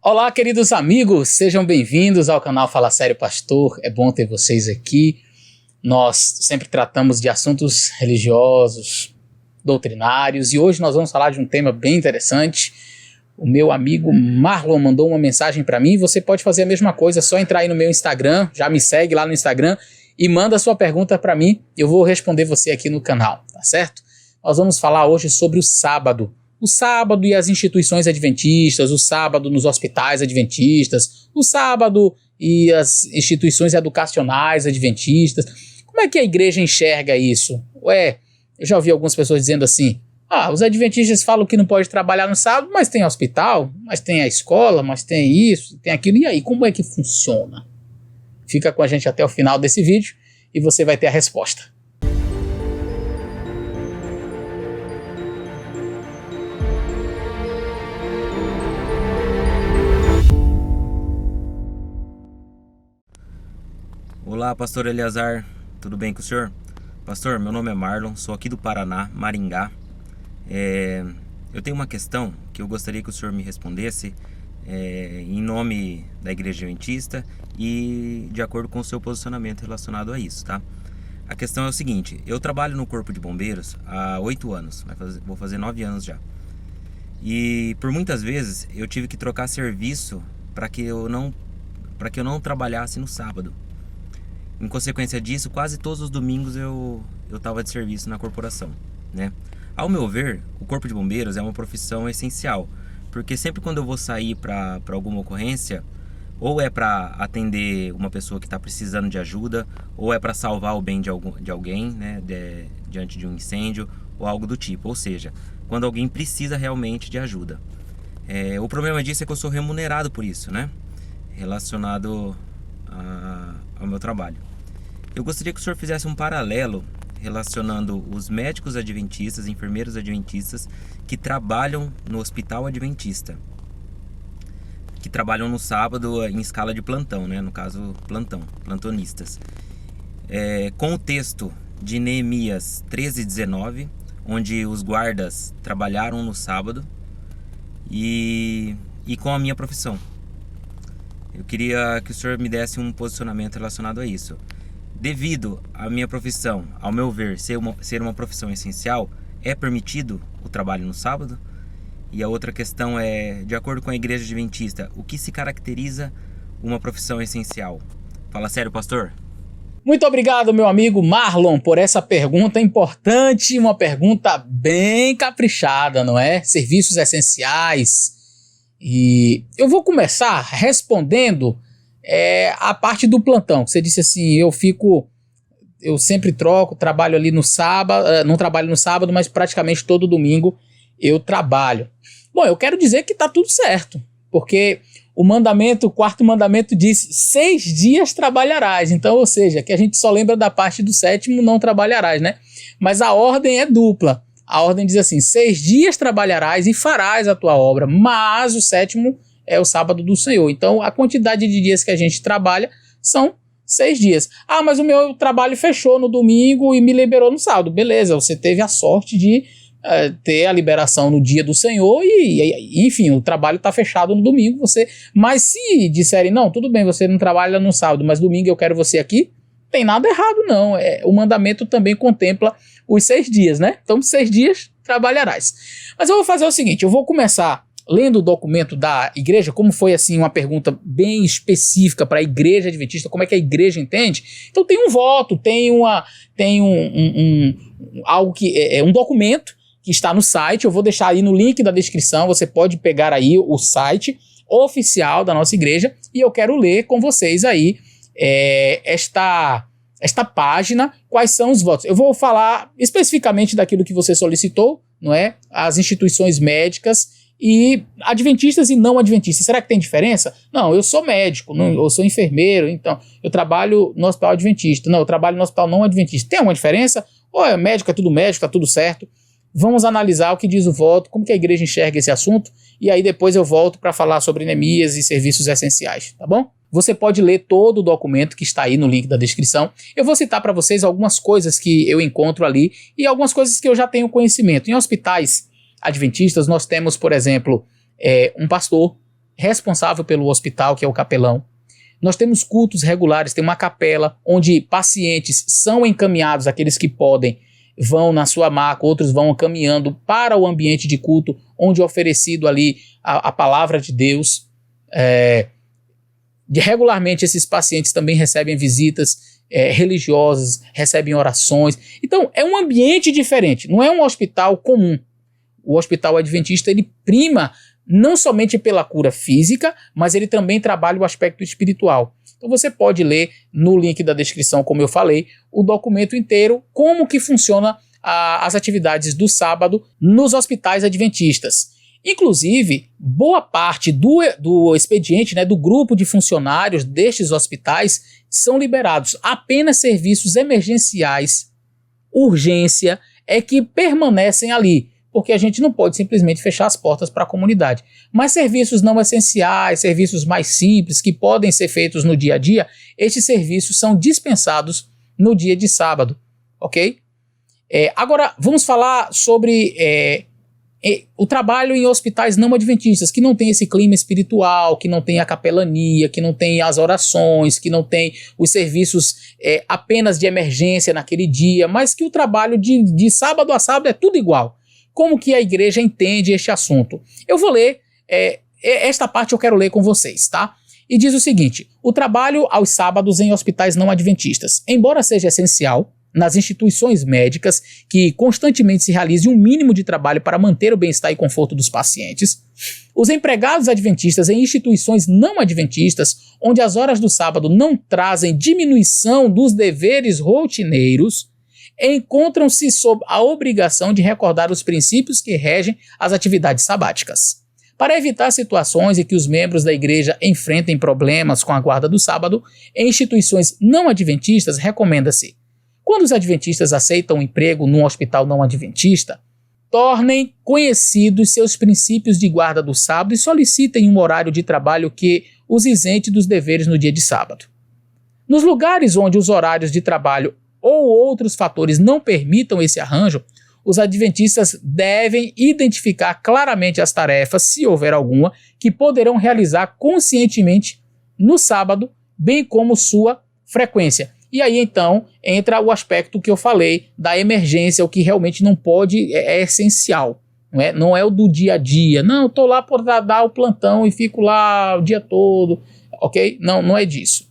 Olá, queridos amigos, sejam bem-vindos ao canal Fala Sério Pastor. É bom ter vocês aqui. Nós sempre tratamos de assuntos religiosos, doutrinários, e hoje nós vamos falar de um tema bem interessante. O meu amigo Marlon mandou uma mensagem para mim. Você pode fazer a mesma coisa, é só entrar aí no meu Instagram, já me segue lá no Instagram e manda a sua pergunta para mim. Eu vou responder você aqui no canal, tá certo? Nós vamos falar hoje sobre o sábado. O sábado e as instituições adventistas, o sábado nos hospitais adventistas, o sábado e as instituições educacionais adventistas. Como é que a igreja enxerga isso? Eu já ouvi algumas pessoas dizendo assim, os adventistas falam que não pode trabalhar no sábado, mas tem hospital, mas tem a escola, mas tem isso, tem aquilo. E aí, como é que funciona? Fica com a gente até o final desse vídeo e você vai ter a resposta. Olá, pastor Eleazar, tudo bem com o senhor? Pastor, meu nome é Marlon, sou aqui do Paraná, Maringá. Eu tenho uma questão que eu gostaria que o senhor me respondesse em nome da Igreja Adventista e de acordo com o seu posicionamento relacionado a isso, tá? A questão é o seguinte, eu trabalho no Corpo de Bombeiros há 8 anos, vou fazer 9 anos já. E por muitas vezes eu tive que trocar serviço para que eu não trabalhasse no sábado. Em consequência disso, quase todos os domingos eu estava de serviço na corporação, né? Ao meu ver, o Corpo de Bombeiros é uma profissão essencial, porque sempre quando eu vou sair para alguma ocorrência, ou é para atender uma pessoa que está precisando de ajuda, ou é para salvar o bem de alguém, né, diante de um incêndio, ou algo do tipo. Ou seja, quando alguém precisa realmente de ajuda. O problema disso é que eu sou remunerado por isso, né? Relacionado ao meu trabalho. Eu gostaria que o senhor fizesse um paralelo relacionando os médicos adventistas, enfermeiros adventistas que trabalham no hospital adventista, que trabalham no sábado em escala de plantão, né? No caso, plantonistas. Com o texto de Neemias 13:19, onde os guardas trabalharam no sábado, e com a minha profissão. Eu queria que o senhor me desse um posicionamento relacionado a isso. Devido à minha profissão, ao meu ver, ser uma profissão essencial, é permitido o trabalho no sábado? E a outra questão é, de acordo com a Igreja Adventista, o que se caracteriza uma profissão essencial? Fala sério, pastor. Muito obrigado, meu amigo Marlon, por essa pergunta importante, uma pergunta bem caprichada, não é? Serviços essenciais. E eu vou começar respondendo a parte do plantão. Você disse assim, eu sempre troco, trabalho ali no sábado, não trabalho no sábado, mas praticamente todo domingo eu trabalho. Bom, eu quero dizer que está tudo certo, porque o quarto mandamento diz 6 dias trabalharás. Então, ou seja, que a gente só lembra da parte do 7º, não trabalharás, né? Mas a ordem é dupla. A ordem diz assim, 6 dias trabalharás e farás a tua obra, mas o 7º é o sábado do Senhor. Então, a quantidade de dias que a gente trabalha são 6 dias. Mas o meu trabalho fechou no domingo e me liberou no sábado. Beleza, você teve a sorte de ter a liberação no dia do Senhor e enfim, o trabalho está fechado no domingo. Mas se disserem, não, tudo bem, você não trabalha no sábado, mas domingo eu quero você aqui, tem nada errado não. O mandamento também contempla os 6 dias, né? Então, 6 dias trabalharás. Mas eu vou fazer o seguinte, eu vou começar lendo o documento da igreja, como foi assim uma pergunta bem específica para a igreja adventista, como é que a igreja entende. Então tem um voto, tem algo que é um documento que está no site. Eu vou deixar aí no link da descrição, você pode pegar aí o site oficial da nossa igreja e eu quero ler com vocês aí esta página, quais são os votos. Eu vou falar especificamente daquilo que você solicitou, não é? As instituições médicas e adventistas e não adventistas. Será que tem diferença? Não, eu sou médico, eu sou enfermeiro, então eu trabalho no hospital adventista. Não, eu trabalho no hospital não adventista. Tem alguma diferença? Ou é médico, é tudo médico, tá tudo certo? Vamos analisar o que diz o voto, como que a igreja enxerga esse assunto, e aí depois eu volto para falar sobre Neemias e serviços essenciais, tá bom? Você pode ler todo o documento que está aí no link da descrição. Eu vou citar para vocês algumas coisas que eu encontro ali e algumas coisas que eu já tenho conhecimento. Em hospitais adventistas nós temos, por exemplo, um pastor, responsável pelo hospital, que é o capelão. Nós temos cultos regulares, tem uma capela onde pacientes são encaminhados, aqueles que podem vão na sua maca, outros vão caminhando para o ambiente de culto, onde é oferecido ali a palavra de Deus. Regularmente esses pacientes também recebem visitas religiosas, recebem orações. Então é um ambiente diferente, não é um hospital comum. O hospital adventista ele prima não somente pela cura física, mas ele também trabalha o aspecto espiritual. Então você pode ler no link da descrição, como eu falei, o documento inteiro, como que funciona as atividades do sábado nos hospitais adventistas. Inclusive, boa parte do expediente, né, do grupo de funcionários destes hospitais são liberados. Apenas serviços emergenciais, urgência, é que permanecem ali, porque a gente não pode simplesmente fechar as portas para a comunidade. Mas serviços não essenciais, serviços mais simples, que podem ser feitos no dia a dia, estes serviços são dispensados no dia de sábado, ok? Agora, vamos falar sobre o trabalho em hospitais não adventistas, que não tem esse clima espiritual, que não tem a capelania, que não tem as orações, que não tem os serviços apenas de emergência naquele dia, mas que o trabalho de sábado a sábado é tudo igual. Como que a igreja entende este assunto? Eu vou ler, esta parte eu quero ler com vocês, tá? E diz o seguinte: o trabalho aos sábados em hospitais não adventistas, embora seja essencial nas instituições médicas que constantemente se realize um mínimo de trabalho para manter o bem-estar e conforto dos pacientes, os empregados adventistas em instituições não adventistas, onde as horas do sábado não trazem diminuição dos deveres rotineiros, encontram-se sob a obrigação de recordar os princípios que regem as atividades sabáticas. Para evitar situações em que os membros da igreja enfrentem problemas com a guarda do sábado, em instituições não adventistas recomenda-se: quando os adventistas aceitam um emprego num hospital não adventista, tornem conhecidos seus princípios de guarda do sábado e solicitem um horário de trabalho que os isente dos deveres no dia de sábado. Nos lugares onde os horários de trabalho ou outros fatores não permitam esse arranjo, os adventistas devem identificar claramente as tarefas, se houver alguma, que poderão realizar conscientemente no sábado, bem como sua frequência. E aí então entra o aspecto que eu falei da emergência, o que realmente não pode, é essencial. Não é o do dia a dia. Não, eu estou lá por dar o plantão e fico lá o dia todo, ok? Não é disso.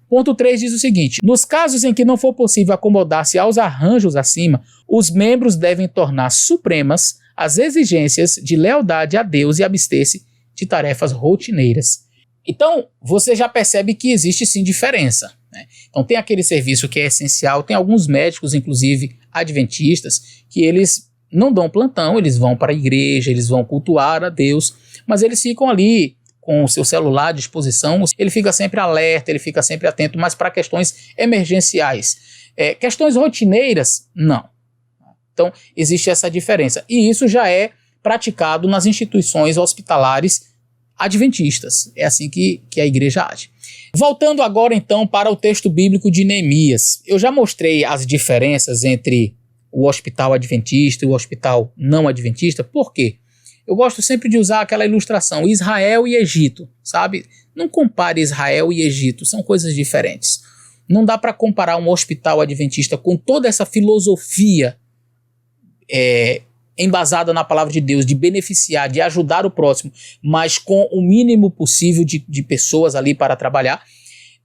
Ponto 3 diz o seguinte: nos casos em que não for possível acomodar-se aos arranjos acima, os membros devem tornar supremas as exigências de lealdade a Deus e abster-se de tarefas rotineiras. Então, você já percebe que existe sim diferença, né? Então tem aquele serviço que é essencial, tem alguns médicos, inclusive adventistas, que eles não dão plantão, eles vão para a igreja, eles vão cultuar a Deus, mas eles ficam ali com o seu celular à disposição, ele fica sempre alerta, ele fica sempre atento, mas para questões emergenciais. Questões rotineiras, não. Então, existe essa diferença. E isso já é praticado nas instituições hospitalares adventistas. É assim que a igreja age. Voltando agora, então, para o texto bíblico de Neemias. Eu já mostrei as diferenças entre o hospital adventista e o hospital não adventista. Por quê? Eu gosto sempre de usar aquela ilustração, Israel e Egito, sabe? Não compare Israel e Egito, são coisas diferentes. Não dá para comparar um hospital adventista com toda essa filosofia embasada na palavra de Deus, de beneficiar, de ajudar o próximo, mas com o mínimo possível de pessoas ali para trabalhar,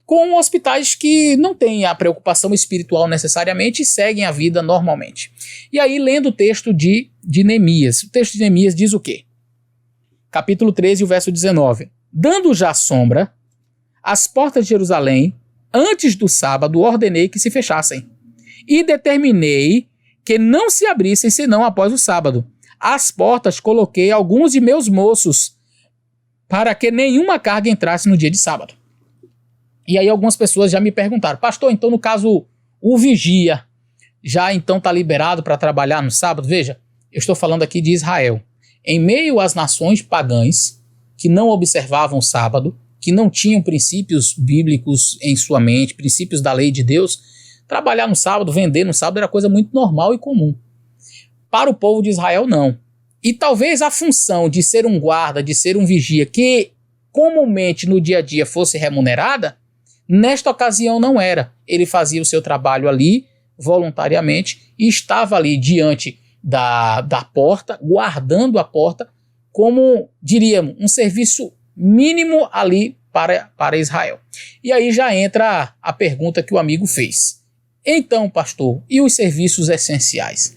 com hospitais que não têm a preocupação espiritual necessariamente e seguem a vida normalmente. E aí, lendo o texto de Neemias, o texto de Neemias diz o quê? Capítulo 13, o verso 19. Dando já sombra, as portas de Jerusalém, antes do sábado, ordenei que se fechassem, e determinei que não se abrissem senão após o sábado. Às portas coloquei alguns de meus moços, para que nenhuma carga entrasse no dia de sábado. E aí algumas pessoas já me perguntaram: pastor, então no caso o vigia já então está liberado para trabalhar no sábado? Veja, eu estou falando aqui de Israel. Em meio às nações pagãs que não observavam o sábado, que não tinham princípios bíblicos em sua mente, princípios da lei de Deus, trabalhar no sábado, vender no sábado era coisa muito normal e comum. Para o povo de Israel, não. E talvez a função de ser um guarda, de ser um vigia, que comumente no dia a dia fosse remunerada, nesta ocasião não era. Ele fazia o seu trabalho ali, voluntariamente, e estava ali diante da porta, guardando a porta, como, diríamos, um serviço mínimo ali para Israel. E aí já entra a pergunta que o amigo fez. Então, pastor, e os serviços essenciais?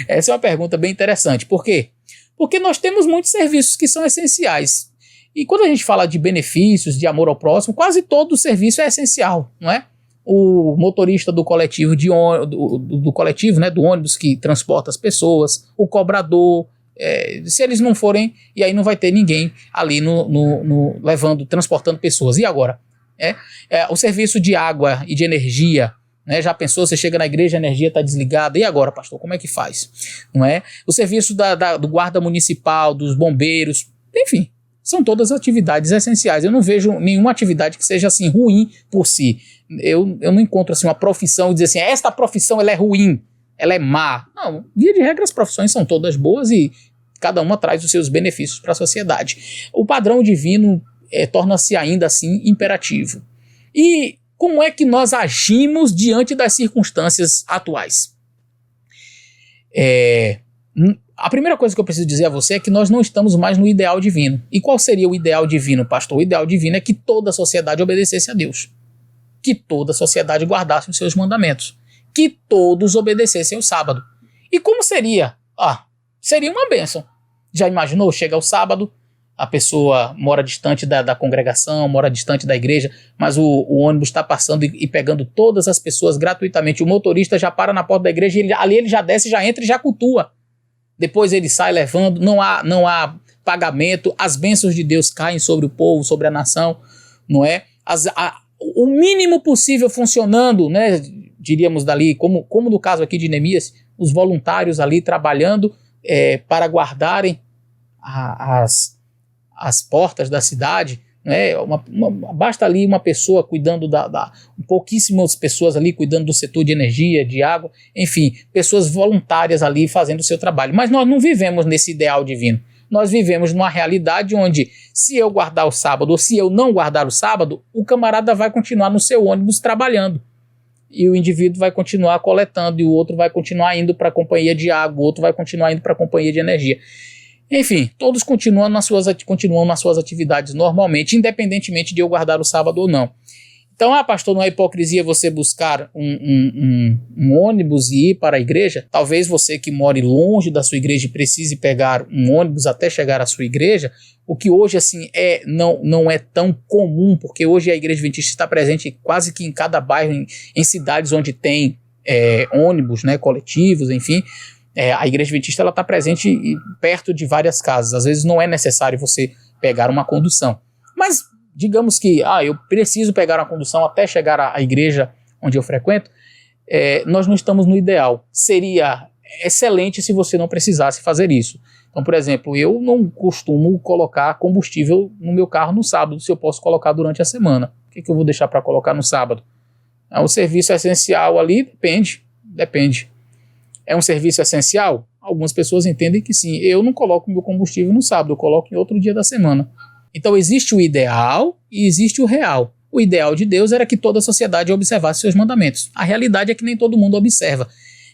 Essa é uma pergunta bem interessante. Por quê? Porque nós temos muitos serviços que são essenciais. E quando a gente fala de benefícios, de amor ao próximo, quase todo o serviço é essencial, não é? O motorista do coletivo, do coletivo, né, do ônibus que transporta as pessoas, o cobrador, se eles não forem, e aí não vai ter ninguém ali transportando pessoas. E agora? O serviço de água e de energia, né? Já pensou, você chega na igreja, a energia está desligada, e agora, pastor, como é que faz? Não é? O serviço do guarda municipal, dos bombeiros, enfim, são todas atividades essenciais. Eu não vejo nenhuma atividade que seja assim ruim por si. Eu não encontro assim uma profissão e dizer assim, esta profissão ela é ruim, ela é má. Não, via de regra as profissões são todas boas e cada uma traz os seus benefícios para a sociedade. O padrão divino torna-se ainda assim imperativo. E como é que nós agimos diante das circunstâncias atuais? A primeira coisa que eu preciso dizer a você é que nós não estamos mais no ideal divino. E qual seria o ideal divino, pastor? O ideal divino é que toda a sociedade obedecesse a Deus. Que toda a sociedade guardasse os seus mandamentos. Que todos obedecessem ao sábado. E como seria? Seria uma bênção. Já imaginou? Chega o sábado, a pessoa mora distante da congregação, mora distante da igreja, mas o ônibus está passando e pegando todas as pessoas gratuitamente. O motorista já para na porta da igreja, ali ele já desce, já entra e já cultua. Depois ele sai levando, não há pagamento, as bênçãos de Deus caem sobre o povo, sobre a nação, não é? O mínimo possível funcionando, né? Diríamos dali, como no caso aqui de Neemias, os voluntários ali trabalhando para guardarem as portas da cidade, né? Basta ali uma pessoa cuidando pouquíssimas pessoas ali cuidando do setor de energia, de água, enfim, pessoas voluntárias ali fazendo o seu trabalho. Mas nós não vivemos nesse ideal divino. Nós vivemos numa realidade onde, se eu guardar o sábado ou se eu não guardar o sábado, o camarada vai continuar no seu ônibus trabalhando. E o indivíduo vai continuar coletando, e o outro vai continuar indo para a companhia de água, o outro vai continuar indo para a companhia de energia. Enfim, todos continuam nas suas atividades normalmente, independentemente de eu guardar o sábado ou não. Então, pastor, não é hipocrisia você buscar um ônibus e ir para a igreja? Talvez você que more longe da sua igreja e precise pegar um ônibus até chegar à sua igreja, o que hoje assim não é tão comum, porque hoje a Igreja Adventista está presente quase que em cada bairro, em cidades onde tem ônibus, né, coletivos, enfim. A Igreja Adventista está presente perto de várias casas. Às vezes não é necessário você pegar uma condução. Mas digamos que eu preciso pegar uma condução até chegar à igreja onde eu frequento. Nós não estamos no ideal. Seria excelente se você não precisasse fazer isso. Então, por exemplo, eu não costumo colocar combustível no meu carro no sábado, se eu posso colocar durante a semana. O que eu vou deixar para colocar no sábado? O serviço essencial ali depende. É um serviço essencial? Algumas pessoas entendem que sim. Eu não coloco meu combustível no sábado, eu coloco em outro dia da semana. Então existe o ideal e existe o real. O ideal de Deus era que toda a sociedade observasse seus mandamentos. A realidade é que nem todo mundo observa.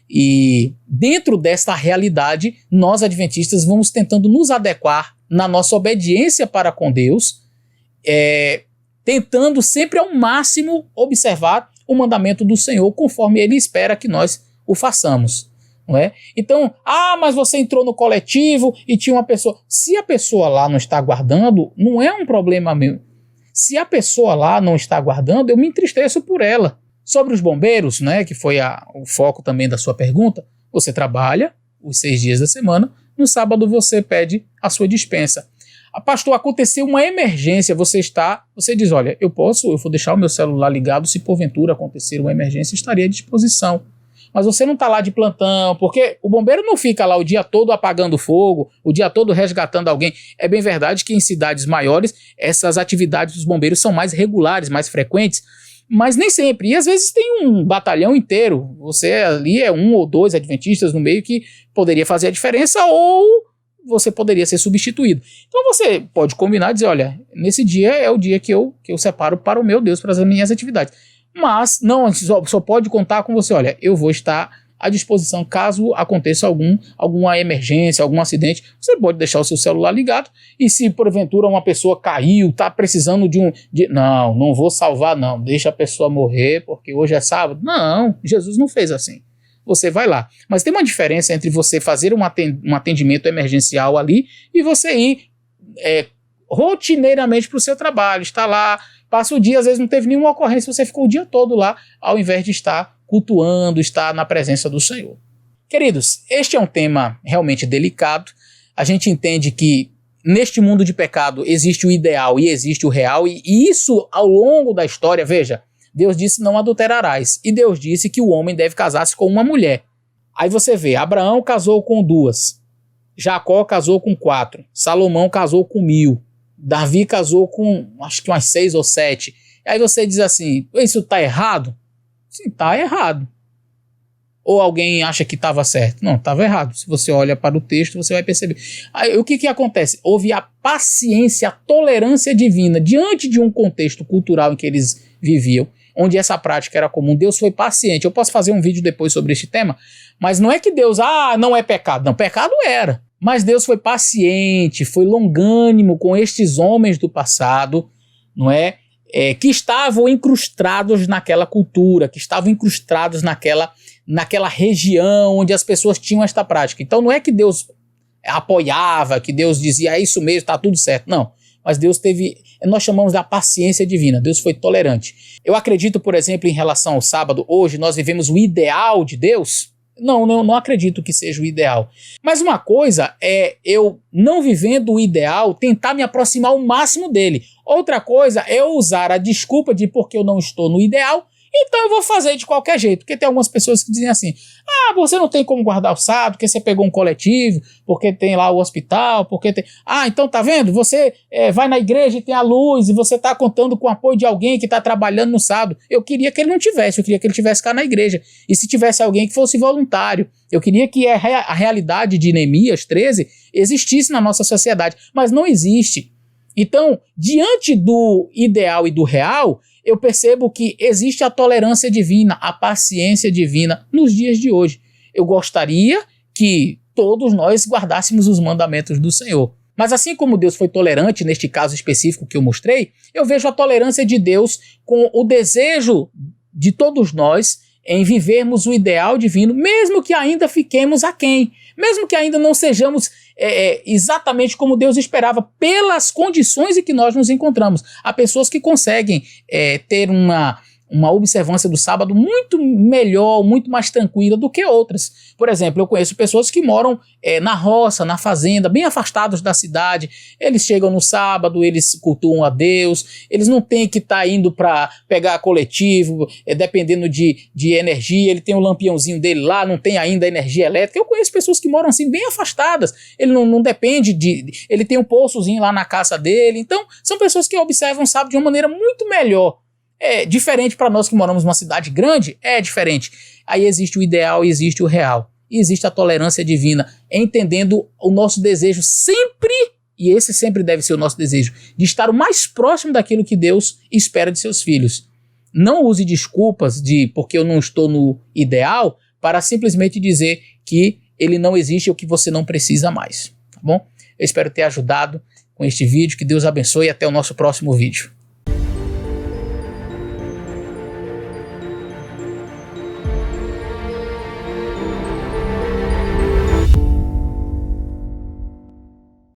E dentro desta realidade, nós adventistas vamos tentando nos adequar na nossa obediência para com Deus, tentando sempre ao máximo observar o mandamento do Senhor, conforme Ele espera que nós o façamos. Não é? Então, mas você entrou no coletivo e tinha uma pessoa. Se a pessoa lá não está guardando, não é um problema meu. Se a pessoa lá não está guardando, eu me entristeço por ela. Sobre os bombeiros, né, que foi o foco também da sua pergunta, você trabalha os 6 dias da semana, no sábado você pede a sua dispensa. Pastor, aconteceu uma emergência, você diz, olha, eu vou deixar o meu celular ligado, se porventura acontecer uma emergência, estaria à disposição. Mas você não está lá de plantão, porque o bombeiro não fica lá o dia todo apagando fogo, o dia todo resgatando alguém. É bem verdade que em cidades maiores, essas atividades dos bombeiros são mais regulares, mais frequentes, mas nem sempre. E às vezes tem um batalhão inteiro, você ali é 1 ou 2 adventistas no meio que poderia fazer a diferença, ou você poderia ser substituído. Então você pode combinar e dizer, olha, nesse dia é o dia que eu separo para o meu Deus, para as minhas atividades. Mas não, só pode contar com você, olha, eu vou estar à disposição caso aconteça alguma emergência, algum acidente. Você pode deixar o seu celular ligado e se porventura uma pessoa caiu, está precisando não vou salvar não, deixa a pessoa morrer porque hoje é sábado. Não, Jesus não fez assim. Você vai lá. Mas tem uma diferença entre você fazer um atendimento emergencial ali e você ir rotineiramente para o seu trabalho, está lá, passa o dia, às vezes não teve nenhuma ocorrência, você ficou o dia todo lá, ao invés de estar cultuando, estar na presença do Senhor. Queridos, este é um tema realmente delicado. A gente entende que neste mundo de pecado existe o ideal e existe o real, e isso ao longo da história, veja, Deus disse não adulterarás, e Deus disse que o homem deve casar-se com uma mulher. Aí você vê, Abraão casou com 2, Jacó casou com 4, Salomão casou com 1000, Davi casou com acho que umas 6 ou 7. Aí você diz assim, isso está errado? Sim, está errado. Ou alguém acha que estava certo? Não, estava errado. Se você olha para o texto, você vai perceber. Aí, o que acontece? Houve a paciência, a tolerância divina diante de um contexto cultural em que eles viviam, onde essa prática era comum. Deus foi paciente. Eu posso fazer um vídeo depois sobre este tema, mas não é que Deus, não é pecado. Não, pecado era. Mas Deus foi paciente, foi longânimo com estes homens do passado, não é? Que estavam incrustados naquela cultura, que estavam incrustados naquela região onde as pessoas tinham esta prática. Então não é que Deus apoiava, que Deus dizia, é isso mesmo, está tudo certo. Não, mas Deus nós chamamos da paciência divina, Deus foi tolerante. Eu acredito, por exemplo, em relação ao sábado, hoje nós vivemos o ideal de Deus. Não acredito que seja o ideal. Mas uma coisa é eu, não vivendo o ideal, tentar me aproximar o máximo dele. Outra coisa é eu usar a desculpa de porque eu não estou no ideal, então eu vou fazer de qualquer jeito. Porque tem algumas pessoas que dizem assim, você não tem como guardar o sábado, porque você pegou um coletivo, porque tem lá o hospital, porque tem... então tá vendo? Você vai na igreja e tem a luz, e você tá contando com o apoio de alguém que está trabalhando no sábado. Eu queria que ele não tivesse, eu queria que ele tivesse cá na igreja. E se tivesse alguém que fosse voluntário. Eu queria que a realidade de Neemias 13 existisse na nossa sociedade, mas não existe. Então, diante do ideal e do real, eu percebo que existe a tolerância divina, a paciência divina nos dias de hoje. Eu gostaria que todos nós guardássemos os mandamentos do Senhor. Mas assim como Deus foi tolerante neste caso específico que eu mostrei, eu vejo a tolerância de Deus com o desejo de todos nós em vivermos o ideal divino, mesmo que ainda fiquemos aquém, mesmo que ainda não sejamos exatamente como Deus esperava, pelas condições em que nós nos encontramos. Há pessoas que conseguem ter uma observância do sábado muito melhor, muito mais tranquila do que outras. Por exemplo, eu conheço pessoas que moram na roça, na fazenda, bem afastados da cidade. Eles chegam no sábado, eles cultuam a Deus, eles não têm que estar indo para pegar coletivo, dependendo de energia. Ele tem o lampiãozinho dele lá, não tem ainda energia elétrica. Eu conheço pessoas que moram assim bem afastadas, ele não depende ele tem um poçozinho lá na casa dele. Então são pessoas que observam o sábado de uma maneira muito melhor. É diferente para nós que moramos numa cidade grande, é diferente. Aí existe o ideal e existe o real. E existe a tolerância divina, entendendo o nosso desejo sempre, e esse sempre deve ser o nosso desejo, de estar o mais próximo daquilo que Deus espera de seus filhos. Não use desculpas de porque eu não estou no ideal para simplesmente dizer que ele não existe ou que você não precisa mais. Tá bom? Eu espero ter ajudado com este vídeo. Que Deus abençoe e até o nosso próximo vídeo.